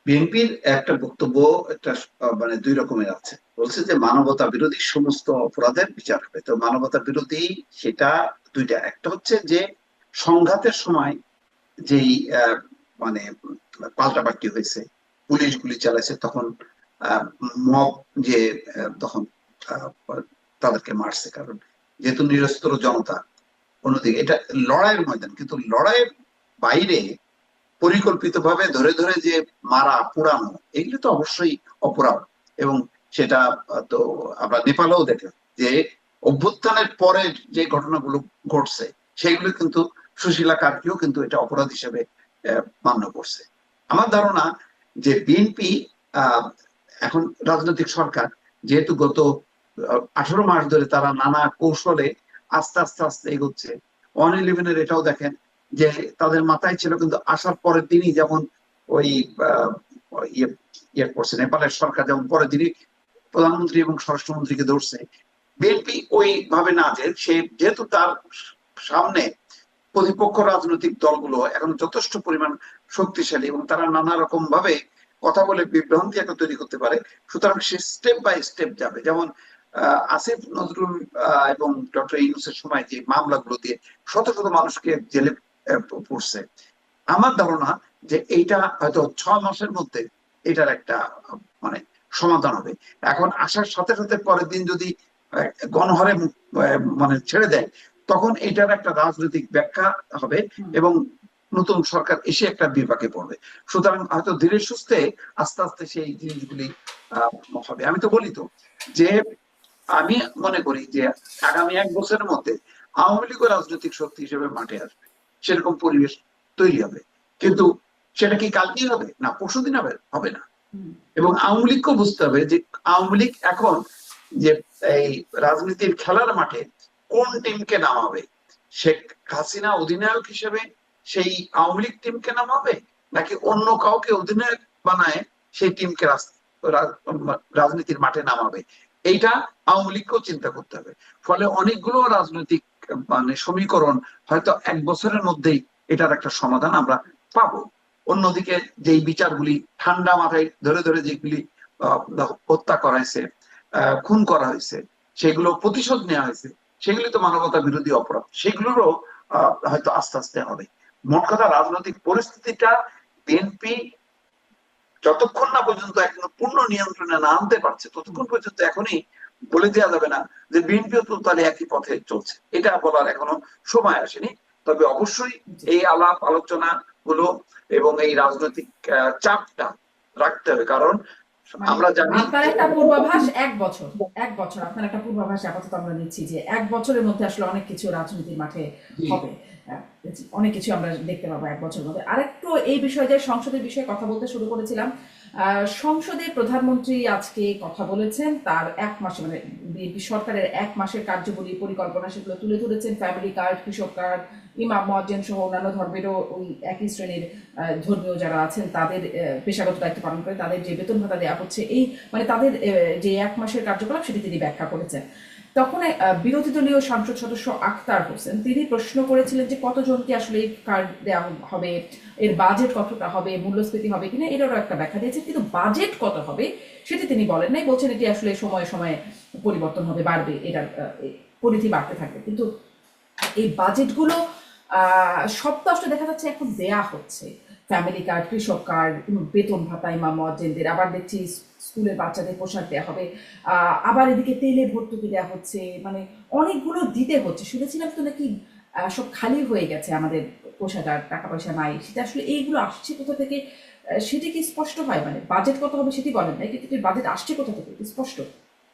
বিএনপির একটা বক্তব্য, একটা মানে দুই রকমের আছে। বলছে যে মানবতা বিরোধী সমস্ত অপরাধের বিচার হবে। তো মানবতা বিরোধী সেটা দুইটা, একটা হচ্ছে যে সংঘাতের সময় যেই মানে পাল্টাপাল্টি হয়েছে, পুলিশ গুলি চালাইছে, তখন মব যে তখন আহ, তাদেরকে মারছে, কারণ যেহেতু নিরস্ত্র জনতা। অন্যদিকে এটা লড়াইয়ের ময়দান, কিন্তু লড়াইয়ের বাইরে পরিকল্পিতভাবে ধরে ধরে যে মারা পোড়ানো, এগুলো তো অবশ্যই অপরাধ। এবং সেটা তো আমরা নেপালেও দেখলাম যে অভ্যুত্থানের পরে যে ঘটনাগুলো ঘটছে, সেগুলো কিন্তু সুশীলা কার্কিও কিন্তু এটা অপরাধ হিসেবে মান্য করছে। আমার ধারণা যে বিএনপি এখন রাজনৈতিক সরকার, যেহেতু গত 18 মাস ধরে তারা নানা কৌশলে আস্তে আস্তে আস্তে এগোচ্ছে। 111-এর এটাও দেখেন যে তাদের মাথায় ছিল, কিন্তু আসার পরের দিনই যেমন ওই আহ, ইয়ে ইয়ে করছে নেপালের সরকার, যেমন পরের দিনই প্রধানমন্ত্রী এবং স্বরাষ্ট্রমন্ত্রীকে ধরছে। বিএনপি ওই ভাবে না, যে সে যেহেতু তার সামনে প্রতিপক্ষ রাজনৈতিক দলগুলো এখন যথেষ্ট পরিমাণ শক্তিশালী এবং তারা নানা রকম ভাবে কথা বলে বিভ্রান্তি একটা তৈরি করতে পারে, সুতরাং সে স্টেপ বাই স্টেপ যাবে। যেমন আসিফ নজরুল এবং ডক্টর ইউনূসের সময় যে মামলাগুলো দিয়ে শত শত মানুষকে জেলে পড়ছে, আমার ধারণা যে এইটা হয়তো 6 মাসের মধ্যে এটার একটা মানে সমাধান হবে। এখন আসার সাথে সাথে পরের দিন যদি গণহারে মানে ছেড়ে দেয়, তখন এটার একটা রাজনৈতিক ব্যাখ্যা হবে এবং নতুন সরকার এসে একটা বিপাকে পড়বে। সুতরাং হয়তো ধীরে সুস্থে আস্তে আস্তে সেই জিনিসগুলি হবে। আমি তো বলি তো যে আমি মনে করি যে আগামী 1 বছরের মধ্যে আওয়ামী লীগও রাজনৈতিক শক্তি হিসেবে মাঠে আসবে, সেরকম পরিবেশ তৈরি হবে। কিন্তু সেটা কি কালকেই হবে? না, পরশুদিন হবে? হবে না। এবং আওয়ামী লীগকেও বুঝতে হবে যে আওয়ামী লীগ এখন যে এই রাজনীতির খেলার মাঠে কোন টিমকে নামাবে, শেখ হাসিনা অধিনায়ক হিসেবে সেই আওয়ামী লীগ টিমকে নামাবে, নাকি অন্য কাউকে অধিনায়ক বানায় সেই টিমকে রাজনীতির মাঠে নামাবে, এইটা আওয়ামী লীগকেও চিন্তা করতে হবে। ফলে অনেকগুলো রাজনৈতিক মানে সমীকরণ হয়তো 1 বছরের মধ্যেই এটার একটা সমাধান আমরা পাবো। অন্যদিকে যেই বিচারগুলি ঠান্ডা মাথায় ধরে ধরে যেগুলি হত্যা করা হয়েছে, খুন করা হয়েছে, সেগুলো প্রতিশোধ নেওয়া হয়েছে, সেগুলি তো মানবতা বিরোধী অপরাধ, সেগুলোরও হয়তো আস্তে আস্তে হবে। মোট কথা, রাজনৈতিক পরিস্থিতিটা বিএনপি যতক্ষণ না পর্যন্ত এখন পূর্ণ নিয়ন্ত্রণে না আনতে পারছে, ততক্ষণ পর্যন্ত এখনই বলে দেওয়া যাবে না যে বিএনপিও তো তাহলে একই পথে চলছে। এটা বলার এখনো সময় আসেনি। তবে অবশ্যই এই আলাপ আলোচনা গুলো এবং এই রাজনৈতিক চাপটা রাখতে হবে, কারণ মানে আমরা জানি আপনার যে একটা পূর্বাভাস 1 বছর, 1 বছর আপনার একটা পূর্বাভাস আপাতত আমরা নিচ্ছি যে 1 বছরের মধ্যে আসলে অনেক কিছু রাজনীতির মাঠে হবে। হ্যাঁ, অনেক কিছু আমরা দেখতে পাবো 1 বছরের মধ্যে। আরেকটু এই বিষয়ে, যে সংসদের বিষয়ে কথা বলতে শুরু করেছিলাম, সংসদে প্রধানমন্ত্রী আজকে কথা বলেছেন, তার 1 মাসে মানে বিএনপি সরকারের 1 মাসের কার্যবলী পরিকল্পনা সেগুলো তুলে ধরেছেন। ফ্যামিলি কার্ড, কৃষক কার্ড, ইমাম মজ্জেন সহ অন্যান্য ধর্মেরও ওই একই শ্রেণীর ধর্মীয় যারা আছেন তাদের পেশাগত দায়িত্ব পালন করে তাদের যে বেতন ভাতা দেওয়া হচ্ছে, এই মানে তাদের যে 1 মাসের কার্যকলাপ সেটি তিনি ব্যাখ্যা করেছেন। তখন বিরোধী দলীয় সংসদ সদস্য আখতার হোসেন তিনি প্রশ্ন করেছিলেন যে কতজনকে আসলে এই কার্ড দেওয়া হবে, এর বাজেট কতটা হবে, মূল্যস্ফীতি হবে কিনা, এটারও একটা ব্যাখ্যা দিয়েছেন, কিন্তু বাজেট কত হবে সেটি তিনি বলেন নাই। বলছেন এটি আসলে সময়ে সময়ে পরিবর্তন হবে, বাড়বে, এটার পরিধি বাড়তে থাকবে। কিন্তু এই বাজেটগুলো সব তো আসলে দেখা যাচ্ছে এখন দেয়া হচ্ছে। ফ্যামিলি কার্ড, কৃষক কার্ড, বেতন ভাতা ইমাম মুয়াজ্জিনদের, আবার দেখছি স্কুলের বাচ্চাদের পোশাক দেওয়া হবে, আবার এদিকে তেলে ভর্তুকি দেওয়া হচ্ছে, মানে অনেকগুলো দিতে হচ্ছে। শুনেছিলাম তো নাকি সব খালি হয়ে গেছে আমাদের কোষাগার, টাকা পয়সা নাই। সেটা আসলে এইগুলো আসছে কোথা থেকে সেটি কি স্পষ্ট হয়? মানে বাজেট কত হবে সেটি বলেন নাই, কিন্তু বাজেট আসছে কোথা থেকে স্পষ্ট।